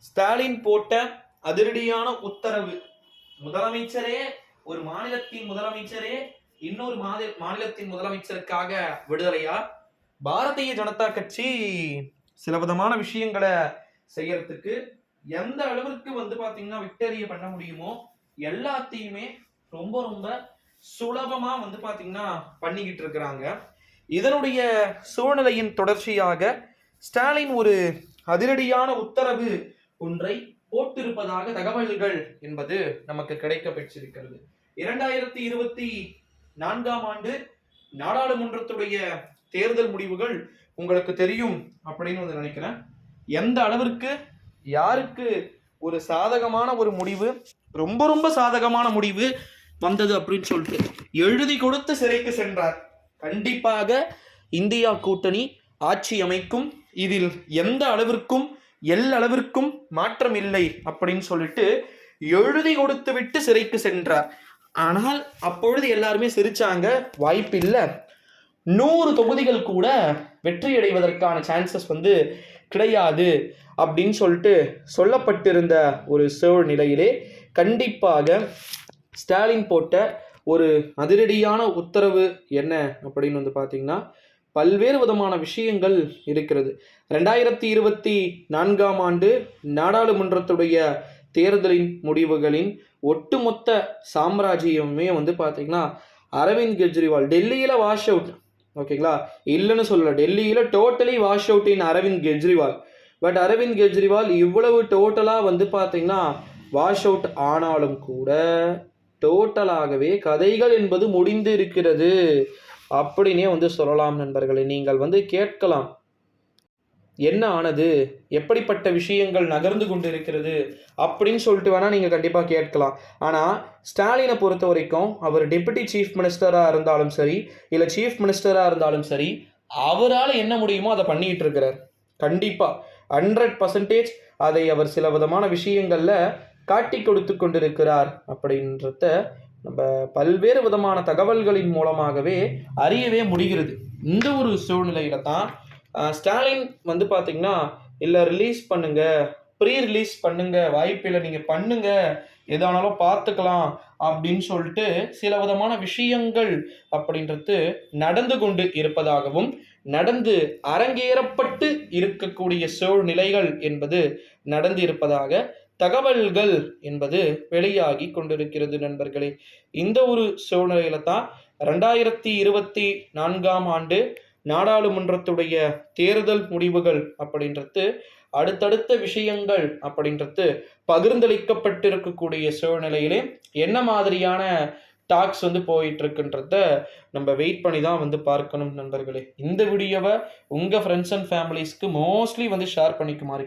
ஸ்டாலின் போட்ட அதிரடியான உத்தரவு. முதலமைச்சரே, ஒரு மாநிலத்தின் முதலமைச்சரே இன்னொரு மாநிலத்தின் முதலமைச்சருக்காக விடுதலையா? பாரதிய ஜனதா கட்சி சில விதமான விஷயங்களை செய்யறதுக்கு எந்த அளவிற்கு பாத்தீங்கன்னா விக்டரிய பண்ண முடியுமோ எல்லாத்தையுமே ரொம்ப ரொம்ப சுலபமா பாத்தீங்கன்னா பண்ணிக்கிட்டு இருக்கிறாங்க. இதனுடைய சூழ்நிலையின் தொடர்ச்சியாக ஸ்டாலின் ஒரு அதிரடியான உத்தரவு ஒன்றை போட்டிருப்பதாக தகவல்கள் என்பது நமக்கு கிடைக்க பெற்றிருக்கிறது. 2024ஆம் ஆண்டு நாடாளுமன்றத்துடைய தேர்தல் முடிவுகள் உங்களுக்கு தெரியும் அப்படின்னு நினைக்கிறேன். எந்த அளவிற்கு யாருக்கு ஒரு சாதகமான ஒரு முடிவு, ரொம்ப ரொம்ப சாதகமான முடிவு வந்தது அப்படின்னு சொல்லிட்டு எழுதி கொடுத்து சிறைக்கு சென்றார். கண்டிப்பாக இந்தியா கூட்டணி ஆட்சி அமைக்கும், இதில் எந்த அளவிற்கும் எல்லளவிற்கும் மாற்றம் இல்லை அப்படின்னு சொல்லிட்டு எழுதி கொடுத்து விட்டு சிறைக்கு சென்றார். ஆனால் அப்பொழுது எல்லாருமே சிரிச்சாங்க, வாய்ப்பில்லை, 100 தொகுதிகள் கூட வெற்றி அடைவதற்கான சான்சஸ் கிடையாது அப்படின்னு சொல்லிட்டு சொல்லப்பட்டிருந்த ஒரு சூழ்நிலையிலே கண்டிப்பாக ஸ்டாலின் போட்ட ஒரு அதிரடியான உத்தரவு என்ன அப்படின்னு பார்த்தீங்கன்னா பல்வேறு விதமான விஷயங்கள் இருக்கிறது. 2024ஆம் ஆண்டு நாடாளுமன்றத்துடைய தேர்தலின் முடிவுகளின் ஒட்டுமொத்த சாம்ராஜ்யமே பார்த்தீங்கன்னா அரவிந்த் கெஜ்ரிவால் டெல்லியில் வாஷ் அவுட். ஓகேங்களா, இல்லைன்னு சொல்லல, டெல்லியில் totally wash out in Arvind Kejriwal. But Arvind Kejriwal இவ்வளவு டோட்டலாக பார்த்தீங்கன்னா வாஷ் அவுட் ஆனாலும் கூட டோட்டலாகவே கதைகள் என்பது முடிந்து இருக்கிறது அப்படின்னே சொல்லலாம் நண்பர்களே. நீங்கள் கேட்கலாம், என்ன ஆனது, எப்படிப்பட்ட விஷயங்கள் நகர்ந்து கொண்டு இருக்கிறது அப்படின்னு சொல்லிட்டு வேணா நீங்கள் கண்டிப்பாக கேட்கலாம். ஆனால் ஸ்டாலினை பொறுத்த வரைக்கும் அவர் டெபுட்டி சீஃப் மினிஸ்டராக இருந்தாலும் சரி, இல்லை சீஃப் மினிஸ்டராக இருந்தாலும் சரி, அவரால் என்ன முடியுமோ அதை பண்ணிட்டு இருக்கிறார். கண்டிப்பாக 100% அதை அவர் சில விதமான விஷயங்களில் காட்டி கொடுத்து கொண்டிருக்கிறார் அப்படின்றத நம்ம பல்வேறு விதமான தகவல்களின் மூலமாகவே அறியவே முடிகிறது. இந்த ஒரு சூழ்நிலையில தான் ஸ்டாலின் பார்த்தீங்கன்னா இல்லை ரிலீஸ் பண்ணுங்க, ப்ரீ ரிலீஸ் பண்ணுங்க, வாய்ப்பில்லை, நீங்கள் பண்ணுங்க, எதானாலும் பார்த்துக்கலாம் அப்படின்னு சொல்லிட்டு சில விதமான விஷயங்கள் அப்படின்றது நடந்து கொண்டு இருப்பதாகவும் நடந்து அரங்கேறப்பட்டு இருக்கக்கூடிய சூழ்நிலைகள் என்பது நடந்து இருப்பதாக தகவல்கள் என்பது வெளியாகி கொண்டிருக்கிறது நண்பர்களே. இந்த ஒரு சூழ்நிலையில தான் 2024ஆம் ஆண்டு நாடாளுமன்றத்துடைய தேர்தல் முடிவுகள் அப்படின்றது அடுத்தடுத்த விஷயங்கள் அப்படின்றது பகிர்ந்தளிக்கப்பட்டிருக்கக்கூடிய சூழ்நிலையிலே என்ன மாதிரியான டாக்ஸ் போயிட்டு இருக்குன்றத நம்ம வெயிட் பண்ணி தான் பார்க்கணும் நண்பர்களே. இந்த வீடியோவை உங்கள் ஃப்ரெண்ட்ஸ் அண்ட் ஃபேமிலிஸ்க்கு மோஸ்ட்லி ஷேர் பண்ணிக்குமாறு